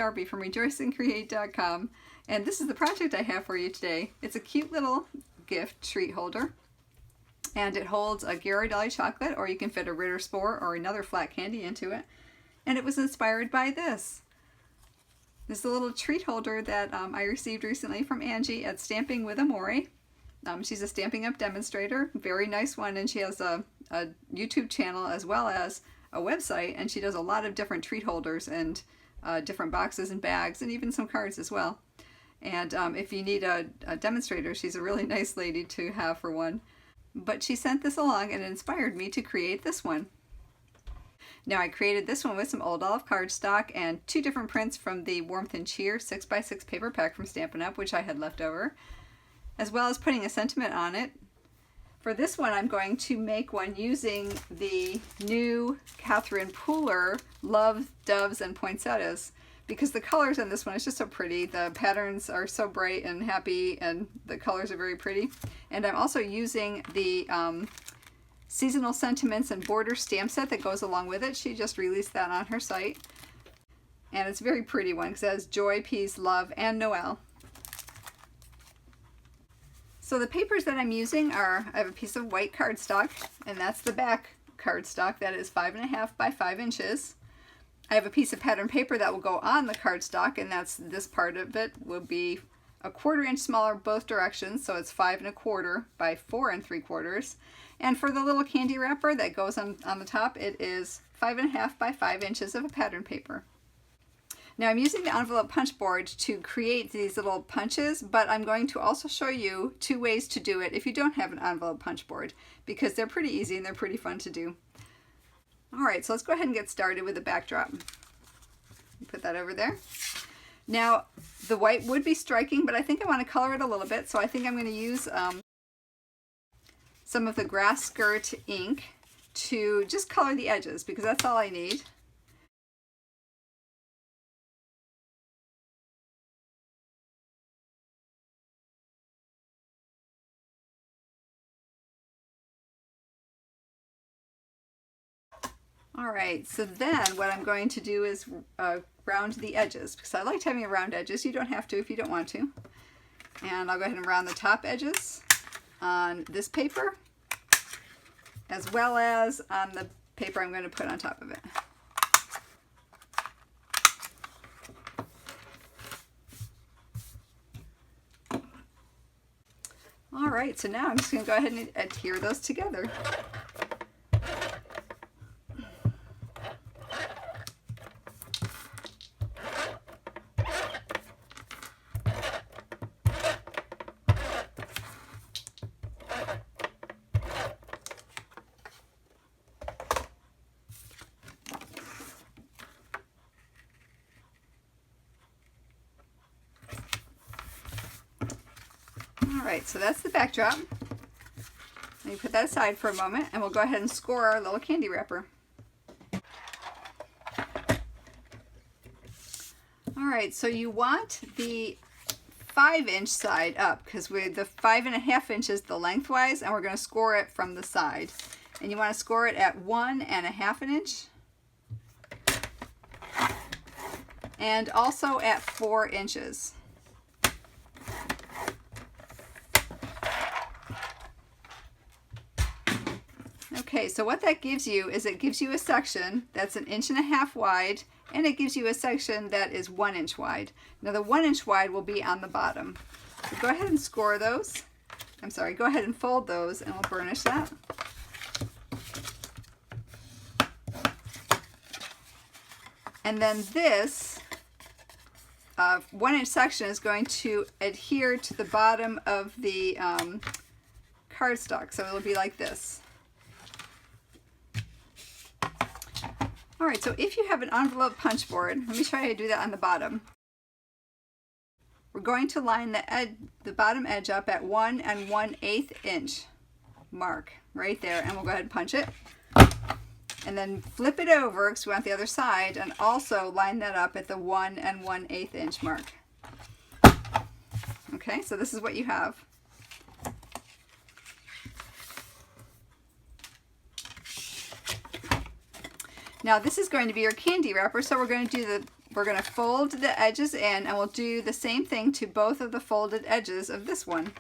Darby from rejoiceandcreate.com, and this is the project I have for you today. It's a cute little gift treat holder, and it holds a Ghirardelli chocolate, or you can fit a Ritter Spore or another flat candy into it, and it was inspired by this. This is a little treat holder that I received recently from Angie at Stamping With Amore. She's a Stamping Up demonstrator, very nice one, and she has a YouTube channel as well as a website, and she does a lot of different treat holders and different boxes and bags and even some cards as well. And if you need a demonstrator, she's a really nice lady to have for one. But she sent this along and it inspired me to create this one. Now I created this one with some old olive cardstock and two different prints from the Warmth and Cheer 6x6 paper pack from Stampin' Up, which I had left over, as well as putting a sentiment on it. For this one, I'm going to make one using the new Catherine Pooler Love Doves and Poinsettias, because the colors on this one is just so pretty. The patterns are so bright and happy, and the colors are very pretty. And I'm also using the seasonal sentiments and border stamp set that goes along with it. She just released that on her site. And it's a very pretty one because it has joy, peace, love, and Noel. So the papers that I'm using are, I have a piece of white cardstock, and that's the back cardstock. That is 5.5 by 5 inches. I have a piece of pattern paper that will go on the cardstock, and that's this part of it will be 1/4 inch smaller both directions, so it's 5 1/4 by 4 3/4. And for the little candy wrapper that goes on the top, it is 5.5 by 5 inches of a pattern paper. Now I'm using the envelope punch board to create these little punches, but I'm going to also show you 2 ways to do it if you don't have an envelope punch board, because they're pretty easy and they're pretty fun to do. Alright, so let's go ahead and get started with the backdrop. Put that over there. Now the white would be striking, but I think I want to color it a little bit, so I think I'm going to use some of the grass skirt ink to just color the edges, because that's all I need. Alright, so then what I'm going to do is round the edges, because I liked having round edges. You don't have to if you don't want to. And I'll go ahead and round the top edges on this paper, as well as on the paper I'm going to put on top of it. Alright, so now I'm just going to go ahead and adhere those together. Alright, so that's the backdrop. Let me put that aside for a moment, and we'll go ahead and score our little candy wrapper. Alright, so you want the 5-inch side up, because the 5.5 inches the lengthwise, and we're going to score it from the side. And you want to score it at 1.5 inch, and also at 4 inches. Okay, so what that gives you is it gives you a section that's 1.5 inches wide, and it gives you a section that is 1 inch wide. Now the 1 inch wide will be on the bottom. So go ahead and score those. Go ahead and fold those, and we'll burnish that. And then this 1 inch section is going to adhere to the bottom of the cardstock, so it'll be like this. Alright, so if you have an envelope punch board, let me show you how to do that on the bottom. We're going to line the bottom edge up at 1 1/8 inch mark right there, and we'll go ahead and punch it. And then flip it over because we want the other side, and also line that up at the 1 1/8 inch mark. Okay, so this is what you have. Now this is going to be your candy wrapper, so we're going to do we're going to fold the edges in, and we'll do the same thing to both of the folded edges of this one.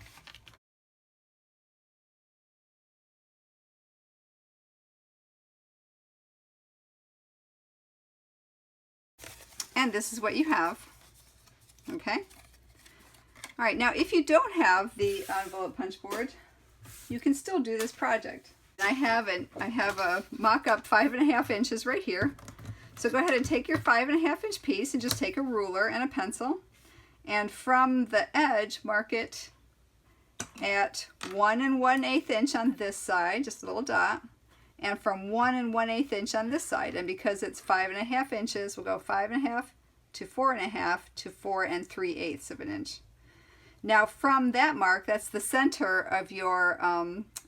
And this is what you have. Okay. All right, now if you don't have the envelope punch board, you can still do this project. I have a mock-up 5.5 inches right here. So go ahead and take your 5.5 inch piece and just take a ruler and a pencil, and from the edge mark it at 1 1/8 inch on this side, just a little dot, and from 1 1/8 inch on this side. And because it's 5.5 inches, we'll go 5.5 to 4.5 to 4 3/8 of an inch. Now from that mark, that's the center of your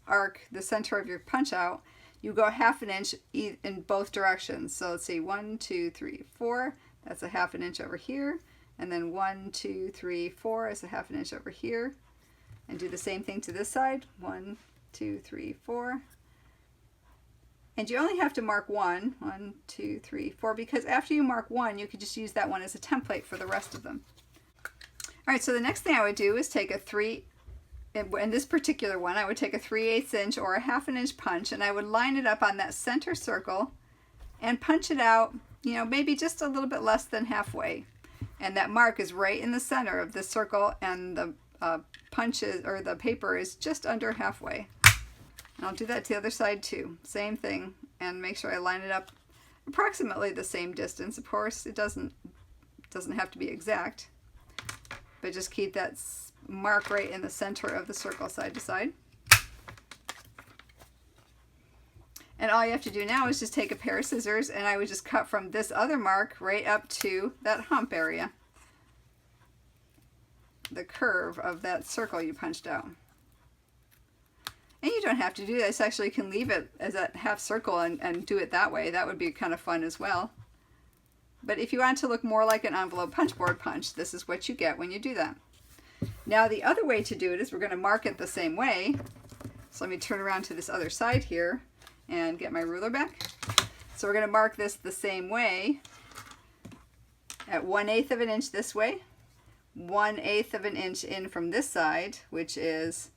arc, the center of your punch out, you go 1/2 inch in both directions. So let's see, 1 2 3 4, that's a 1/2 inch over here, and then 1 2 3 4 is a 1/2 inch over here, and do the same thing to this side, 1 2 3 4. And you only have to mark 1 2 3 4, because after you mark 1, you could just use that one as a template for the rest of them. All right, so the next thing I would do is take in this particular one, I would take a 3/8 inch or a 1/2 inch punch, and I would line it up on that center circle and punch it out, you know, maybe just a little bit less than halfway. And that mark is right in the center of the circle, and the punches, or the paper, is just under halfway. And I'll do that to the other side too. Same thing, and make sure I line it up approximately the same distance. Of course, it doesn't have to be exact, but just keep that mark right in the center of the circle, side to side. And all you have to do now is just take a pair of scissors, and I would just cut from this other mark right up to that hump area, the curve of that circle you punched out. And you don't have to do this. Actually, you can leave it as a half circle and do it that way. That would be kind of fun as well. But if you want to look more like an envelope punch board punch, this is what you get when you do that. Now the other way to do it is we're going to mark it the same way. So let me turn around to this other side here and get my ruler back. So we're going to mark this the same way at 1/8 of an inch this way, 1/8 of an inch in from this side, which is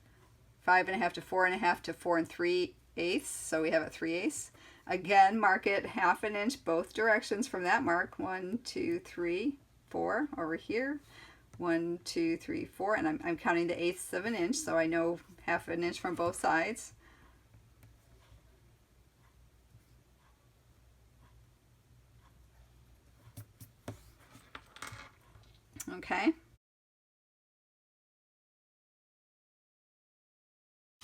5.5 to 4.5 to 4 3/8. So we have it 3/8. Again, mark it 1/2 inch both directions from that mark. 1 2 3 4 over here. 1 2 3 4, and I'm counting the 1/8 of an inch, so I know 1/2 inch from both sides. Okay.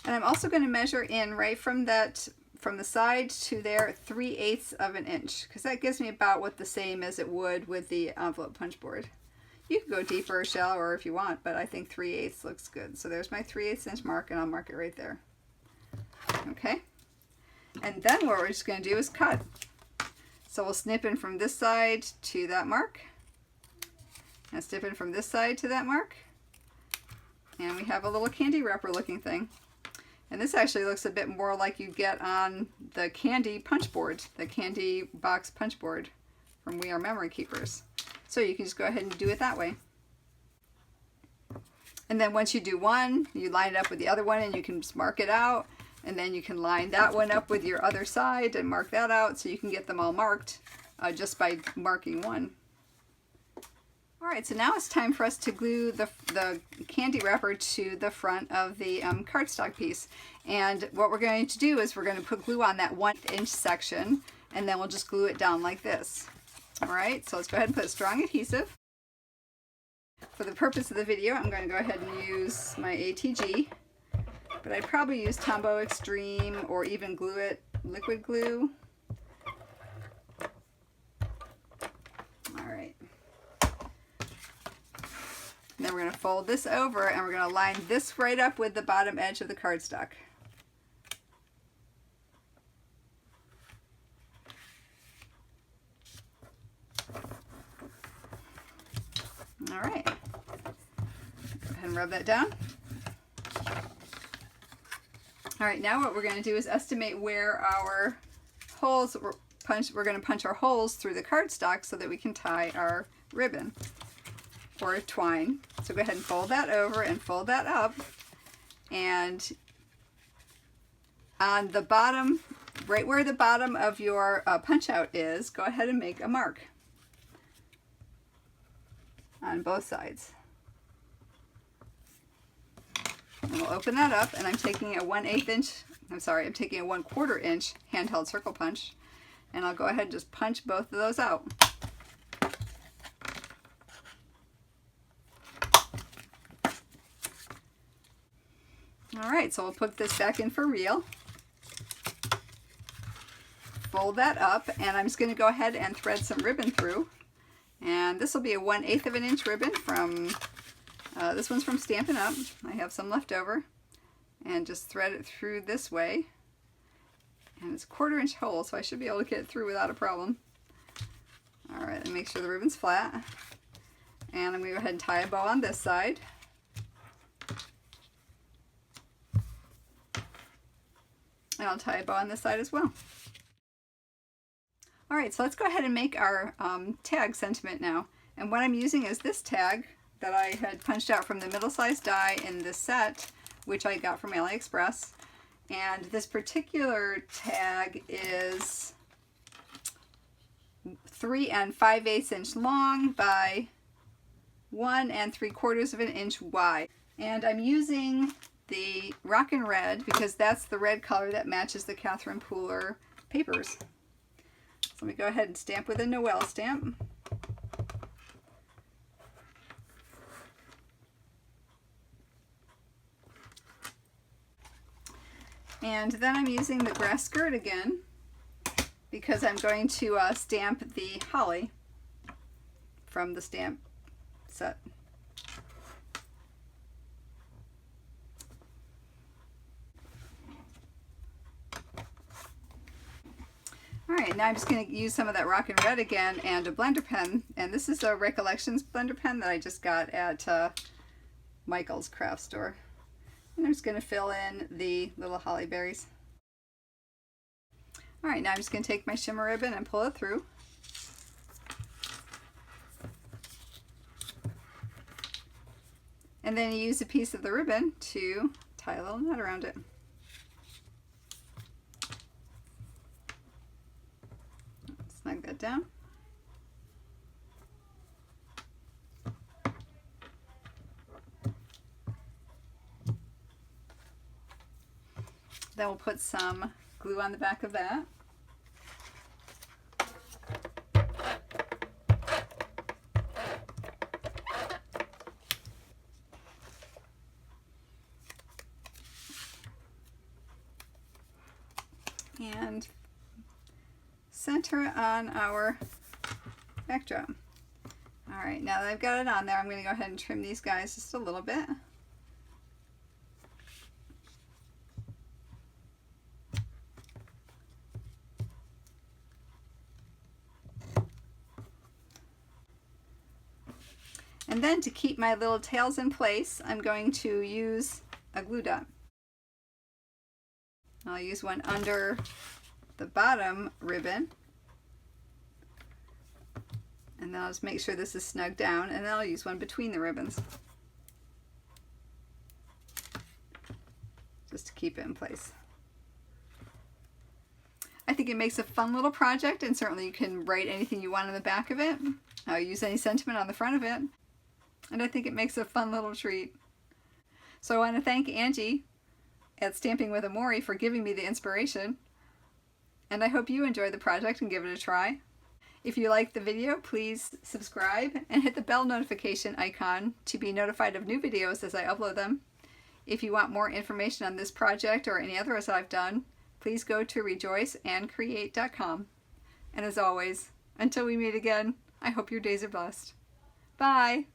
And I'm also going to measure in right from the side to there 3/8 of an inch, because that gives me about what the same as it would with the envelope punch board. You can go deeper or shallower if you want, but I think 3/8 looks good. So there's my 3/8 inch mark, and I'll mark it right there. Okay. And then what we're just going to do is cut. So we'll snip in from this side to that mark, and snip in from this side to that mark, and we have a little candy wrapper looking thing. And this actually looks a bit more like you get on the candy punch board, the candy box punch board from We Are Memory Keepers. So you can just go ahead and do it that way. And then once you do one, you line it up with the other one, and you can just mark it out, and then you can line that one up with your other side and mark that out, so you can get them all marked just by marking one. Alright, so now it's time for us to glue the candy wrapper to the front of the cardstock piece. And what we're going to do is we're going to put glue on that 1 inch section, and then we'll just glue it down like this. Alright, so let's go ahead and put strong adhesive. For the purpose of the video, I'm going to go ahead and use my ATG, but I'd probably use Tombow Extreme or even Glue It liquid glue. Alright. Then we're going to fold this over, and we're going to line this right up with the bottom edge of the cardstock. All right. Go ahead and rub that down. All right, now what we're going to do is estimate where our holes we're going to punch our holes through the cardstock so that we can tie our ribbon or twine. So go ahead and fold that over and fold that up, and on the bottom, right where the bottom of your punch out is, go ahead and make a mark on both sides. And we'll open that up, and I'm taking a 1/8 inch, I'm taking a 1/4 inch handheld circle punch, and I'll go ahead and just punch both of those out. Alright, so we'll put this back in for real. Fold that up, and I'm just going to go ahead and thread some ribbon through. And this will be a 1/8 of an inch ribbon from, this one's from Stampin' Up. I have some left over. And just thread it through this way. And it's a 1/4 inch hole, so I should be able to get it through without a problem. Alright, and make sure the ribbon's flat. And I'm going to go ahead and tie a bow on this side. And I'll tie a bow on this side as well. Alright, so let's go ahead and make our tag sentiment now. And what I'm using is this tag that I had punched out from the middle-sized die in this set, which I got from AliExpress. And this particular tag is 3 5/8 inch long by 1 3/4 of an inch wide. And I'm using the Rockin' Red because that's the red color that matches the Catherine Pooler papers. So let me go ahead and stamp with a Noel stamp. And then I'm using the grass skirt again because I'm going to stamp the holly from the stamp set. Alright, now I'm just going to use some of that Rockin' Red again and a blender pen. And this is a Recollections blender pen that I just got at Michael's craft store. And I'm just going to fill in the little holly berries. Alright, now I'm just going to take my shimmer ribbon and pull it through. And then you use a piece of the ribbon to tie a little knot around it. Snug that down. Then we'll put some glue on the back of that. And center it on our backdrop. Alright, now that I've got it on there, I'm going to go ahead and trim these guys just a little bit. And then to keep my little tails in place, I'm going to use a glue dot. I'll use one under the bottom ribbon, and then I'll just make sure this is snug down, and then I'll use one between the ribbons just to keep it in place. I think it makes a fun little project, and certainly you can write anything you want on the back of it. I'll use any sentiment on the front of it, and I think it makes a fun little treat. So I want to thank Angie at Stamping With Amore for giving me the inspiration. And I hope you enjoy the project and give it a try. If you liked the video, please subscribe and hit the bell notification icon to be notified of new videos as I upload them. If you want more information on this project or any others I've done, please go to rejoiceandcreate.com. And as always, until we meet again, I hope your days are blessed. Bye!